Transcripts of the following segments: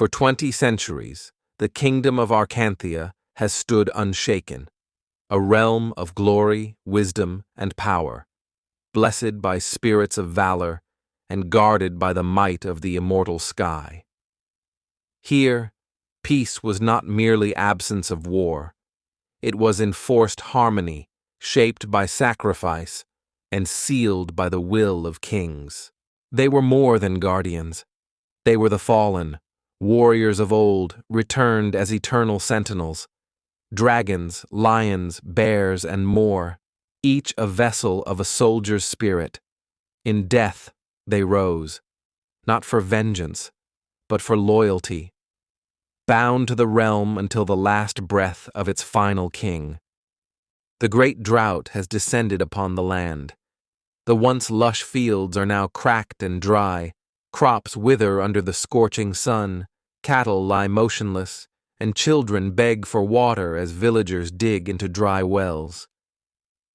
For 20 centuries, the kingdom of Arcanthia has stood unshaken, a realm of glory, wisdom, and power, blessed by spirits of valor and guarded by the might of the immortal sky. Here, peace was not merely absence of war. It was enforced harmony, shaped by sacrifice and sealed by the will of kings. They were more than guardians. They were the fallen, warriors of old, returned as eternal sentinels. Dragons, lions, bears, and more, each a vessel of a soldier's spirit. In death they rose, not for vengeance, but for loyalty, bound to the realm until the last breath of its final king. The great drought has descended upon the land. The once lush fields are now cracked and dry, crops wither under the scorching sun, cattle lie motionless, and children beg for water as villagers dig into dry wells.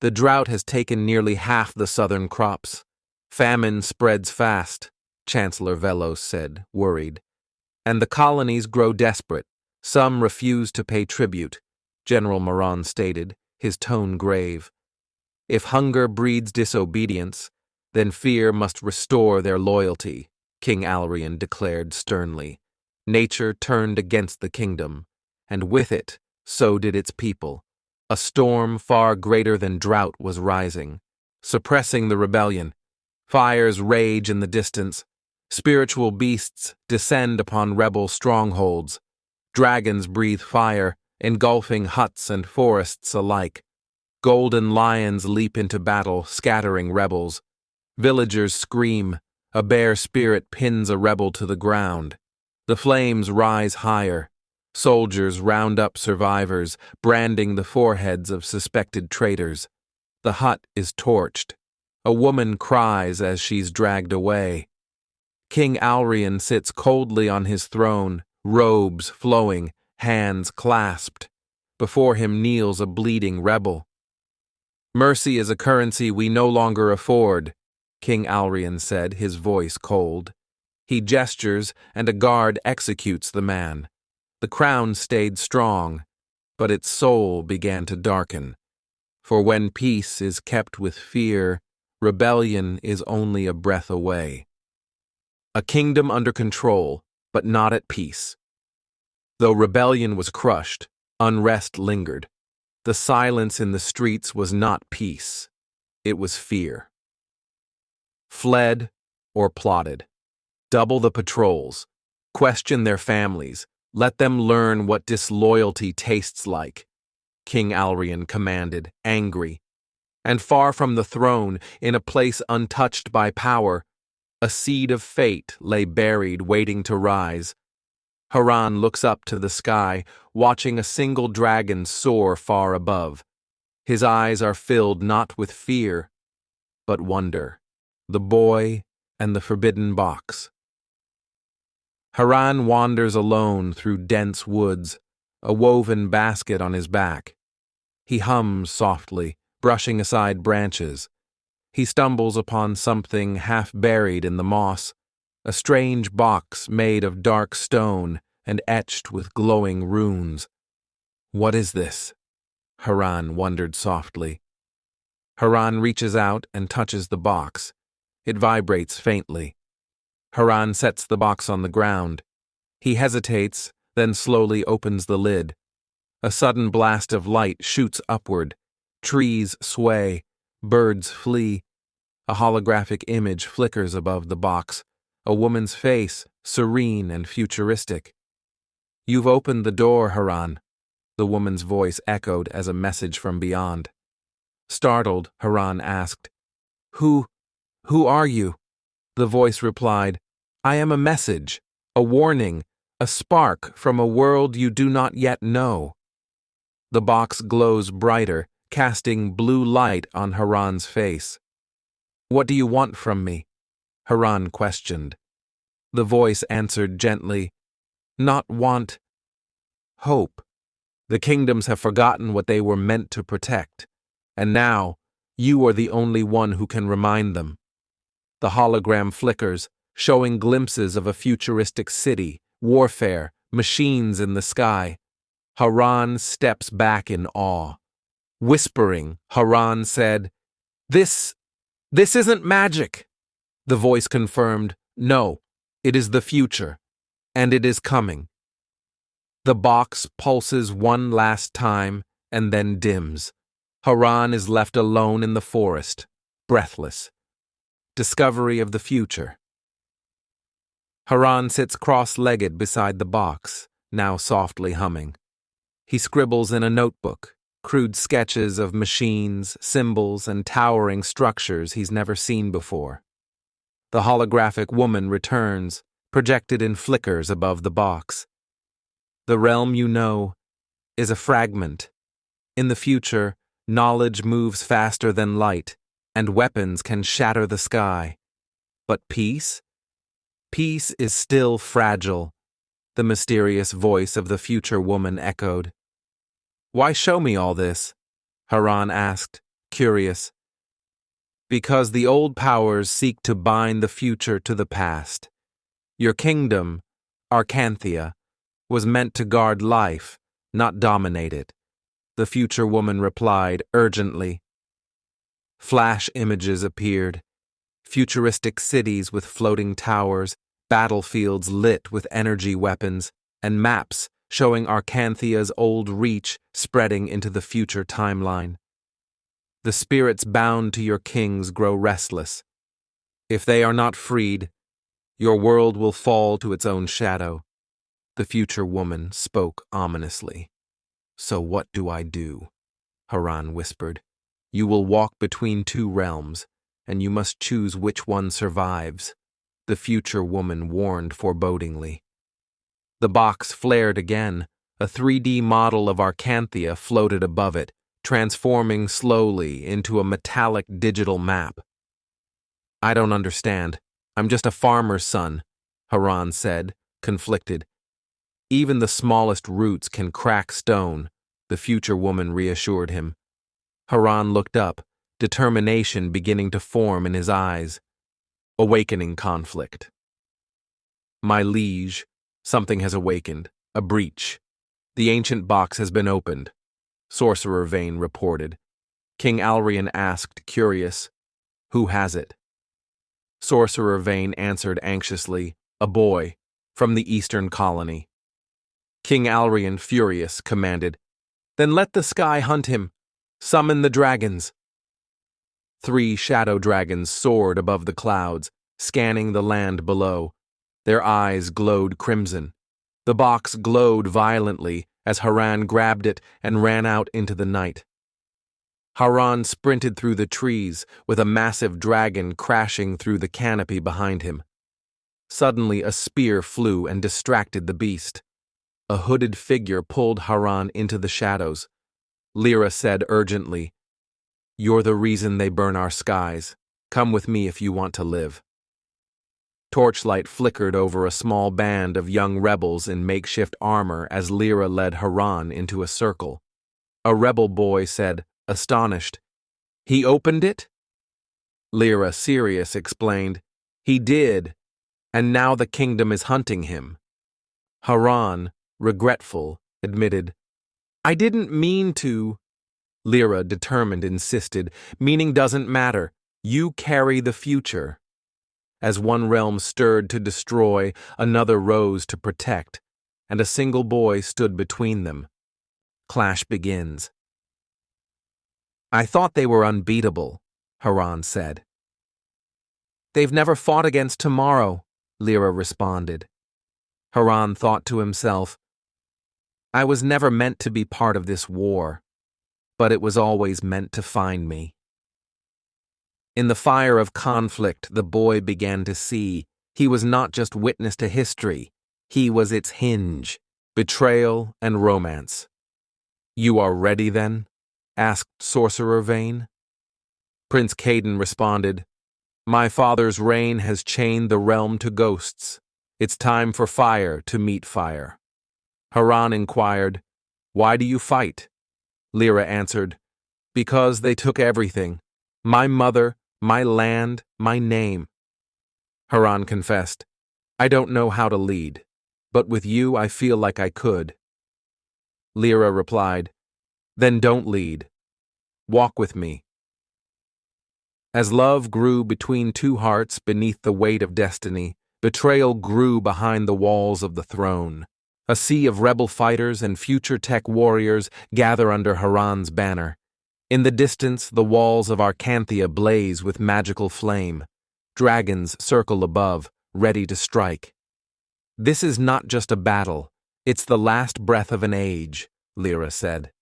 The drought has taken nearly half the southern crops. Famine spreads fast, Chancellor Velos said, worried. And the colonies grow desperate. Some refuse to pay tribute, General Moran stated, his tone grave. If hunger breeds disobedience, then fear must restore their loyalty, King Alrian declared sternly. Nature turned against the kingdom, and with it, so did its people. A storm far greater than drought was rising, suppressing the rebellion. Fires rage in the distance. Spiritual beasts descend upon rebel strongholds. Dragons breathe fire, engulfing huts and forests alike. Golden lions leap into battle, scattering rebels. Villagers scream. A bear spirit pins a rebel to the ground. The flames rise higher. Soldiers round up survivors, branding the foreheads of suspected traitors. The hut is torched. A woman cries as she's dragged away. King Alrian sits coldly on his throne, robes flowing, hands clasped. Before him kneels a bleeding rebel. Mercy is a currency we no longer afford, King Alrian said, his voice cold. He gestures, and a guard executes the man. The crown stayed strong, but its soul began to darken. For when peace is kept with fear, rebellion is only a breath away. A kingdom under control, but not at peace. Though rebellion was crushed, unrest lingered. The silence in the streets was not peace. It was fear. Fled or plotted. Double the patrols. Question their families. Let them learn what disloyalty tastes like, King Alrian commanded, angry. And far from the throne, in a place untouched by power, a seed of fate lay buried, waiting to rise. Haran looks up to the sky, watching a single dragon soar far above. His eyes are filled not with fear, but wonder. The boy and the forbidden box. Haran wanders alone through dense woods, a woven basket on his back. He hums softly, brushing aside branches. He stumbles upon something half buried in the moss, a strange box made of dark stone and etched with glowing runes. What is this? Haran wondered softly. Haran reaches out and touches the box. It vibrates faintly. Haran sets the box on the ground. He hesitates, then slowly opens the lid. A sudden blast of light shoots upward. Trees sway. Birds flee. A holographic image flickers above the box. A woman's face, serene and futuristic. You've opened the door, Haran, the woman's voice echoed as a message from beyond. Startled, Haran asked, Who are you? The voice replied, I am a message, a warning, a spark from a world you do not yet know. The box glows brighter, casting blue light on Haran's face. What do you want from me? Haran questioned. The voice answered gently, Not want, hope. The kingdoms have forgotten what they were meant to protect, and now you are the only one who can remind them. The hologram flickers, showing glimpses of a futuristic city, warfare, machines in the sky. Haran steps back in awe. Whispering, Haran said, This isn't magic. The voice confirmed, No, it is the future, and it is coming. The box pulses one last time and then dims. Haran is left alone in the forest, breathless. Discovery of the future. Haran sits cross-legged beside the box, now softly humming. He scribbles in a notebook, crude sketches of machines, symbols, and towering structures he's never seen before. The holographic woman returns, projected in flickers above the box. The realm you know is a fragment. In the future, knowledge moves faster than light, and weapons can shatter the sky. But peace? Peace is still fragile, the mysterious voice of the future woman echoed. Why show me all this? Haran asked, curious. Because the old powers seek to bind the future to the past. Your kingdom, Arcanthia, was meant to guard life, not dominate it, the future woman replied urgently. Flash images appeared, futuristic cities with floating towers, battlefields lit with energy weapons, and maps showing Arcanthia's old reach spreading into the future timeline. The spirits bound to your kings grow restless. If they are not freed, your world will fall to its own shadow. The future woman spoke ominously. So what do I do? Haran whispered. You will walk between two realms, and you must choose which one survives. The future woman warned forebodingly. The box flared again. A 3D model of Arcanthia floated above it, transforming slowly into a metallic digital map. I don't understand. I'm just a farmer's son, Haran said, conflicted. Even the smallest roots can crack stone, the future woman reassured him. Haran looked up, determination beginning to form in his eyes. Awakening conflict. My liege, something has awakened, a breach. The ancient box has been opened, Sorcerer Vane reported. King Alrian asked, curious, Who has it? Sorcerer Vane answered anxiously, A boy, from the eastern colony. King Alrian, furious, commanded, Then let the sky hunt him. Summon the dragons. 3 shadow dragons soared above the clouds, scanning the land below. Their eyes glowed crimson. The box glowed violently as Haran grabbed it and ran out into the night. Haran sprinted through the trees, with a massive dragon crashing through the canopy behind him. Suddenly a spear flew and distracted the beast. A hooded figure pulled Haran into the shadows. Lyra said urgently, You're the reason they burn our skies. Come with me if you want to live. Torchlight flickered over a small band of young rebels in makeshift armor as Lyra led Haran into a circle. A rebel boy said, astonished, He opened it? Lyra, serious, explained, He did, and now the kingdom is hunting him. Haran, regretful, admitted, I didn't mean to. Lyra, determined, insisted, Meaning doesn't matter. You carry the future. As one realm stirred to destroy, another rose to protect, and a single boy stood between them. Clash begins. I thought they were unbeatable, Haran said. They've never fought against tomorrow, Lyra responded. Haran thought to himself, I was never meant to be part of this war, but it was always meant to find me. In the fire of conflict, the boy began to see he was not just witness to history, he was its hinge, betrayal and romance. You are ready, then? Asked Sorcerer Vane. Prince Caden responded, My father's reign has chained the realm to ghosts. It's time for fire to meet fire. Haran inquired, Why do you fight? Lyra answered, Because they took everything. My mother, my land, my name. Haran confessed, I don't know how to lead. but with you I feel like I could." Lyra replied, "Then don't lead. Walk with me." As love grew between two hearts beneath the weight of destiny, betrayal grew behind the walls of the throne. A sea of rebel fighters and future tech warriors gather under Haran's banner. In the distance, the walls of Arcanthia blaze with magical flame. Dragons circle above, ready to strike. "This is not just a battle, it's the last breath of an age," Lyra said.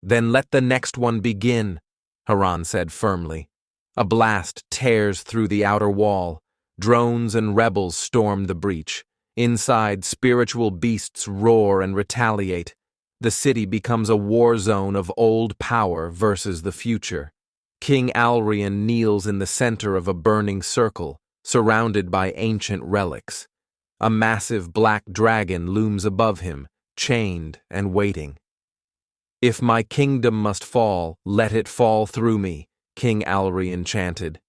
"Then let the next one begin," Haran said firmly. A blast tears through the outer wall. Drones and rebels storm the breach. Inside, spiritual beasts roar and retaliate. The city becomes a war zone of old power versus the future. King Alrian kneels in the center of a burning circle, surrounded by ancient relics. A massive black dragon looms above him, chained and waiting. "If my kingdom must fall, let it fall through me," King Alrian chanted.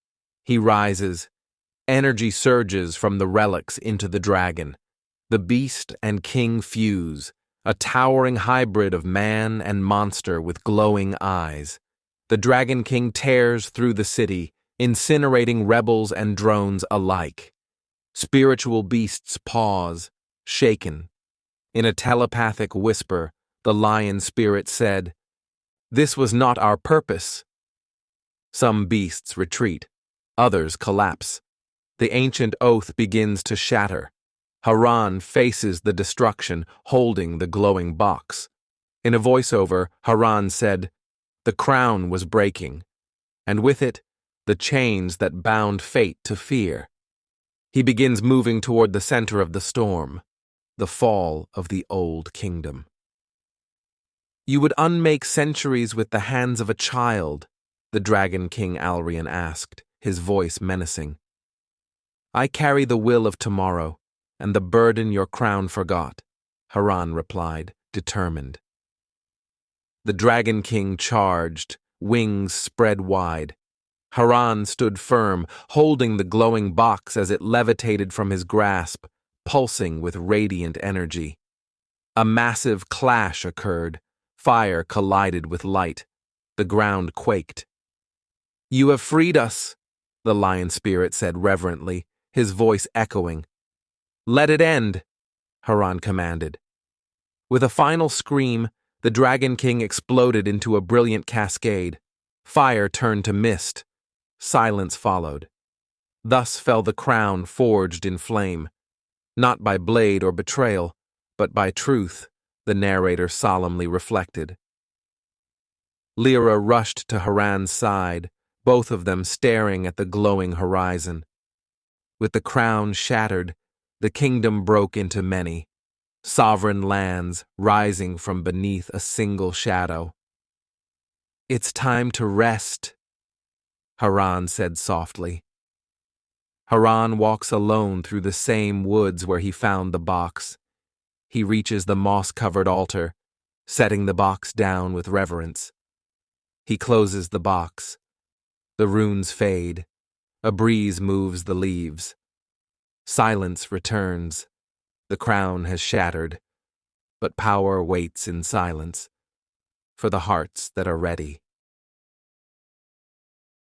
He rises. Energy surges from the relics into the dragon. The beast and king fuse, a towering hybrid of man and monster with glowing eyes. The Dragon King tears through the city, incinerating rebels and drones alike. Spiritual beasts pause, shaken. In a telepathic whisper, the lion spirit said, "This was not our purpose." Some beasts retreat, others collapse. The ancient oath begins to shatter. Haran faces the destruction, holding the glowing box. In a voiceover, Haran said, "The crown was breaking, and with it, the chains that bound fate to fear." He begins moving toward the center of the storm, the fall of the old kingdom. "You would unmake centuries with the hands of a child," the Dragon King Alrian asked, his voice menacing. "I carry the will of tomorrow, and the burden your crown forgot," Haran replied, determined. The Dragon King charged, wings spread wide. Haran stood firm, holding the glowing box as it levitated from his grasp, pulsing with radiant energy. A massive clash occurred. Fire collided with light. The ground quaked. "You have freed us," the lion spirit said reverently, his voice echoing. "Let it end," Haran commanded. With a final scream, the Dragon King exploded into a brilliant cascade. Fire turned to mist. Silence followed. Thus fell the crown forged in flame. Not by blade or betrayal, but by truth, the narrator solemnly reflected. Lyra rushed to Haran's side, both of them staring at the glowing horizon. With the crown shattered, the kingdom broke into many, sovereign lands rising from beneath a single shadow. "It's time to rest," Haran said softly. Haran walks alone through the same woods where he found the box. He reaches the moss-covered altar, setting the box down with reverence. He closes the box. The runes fade. A breeze moves the leaves. Silence returns. The crown has shattered, but power waits in silence for the hearts that are ready.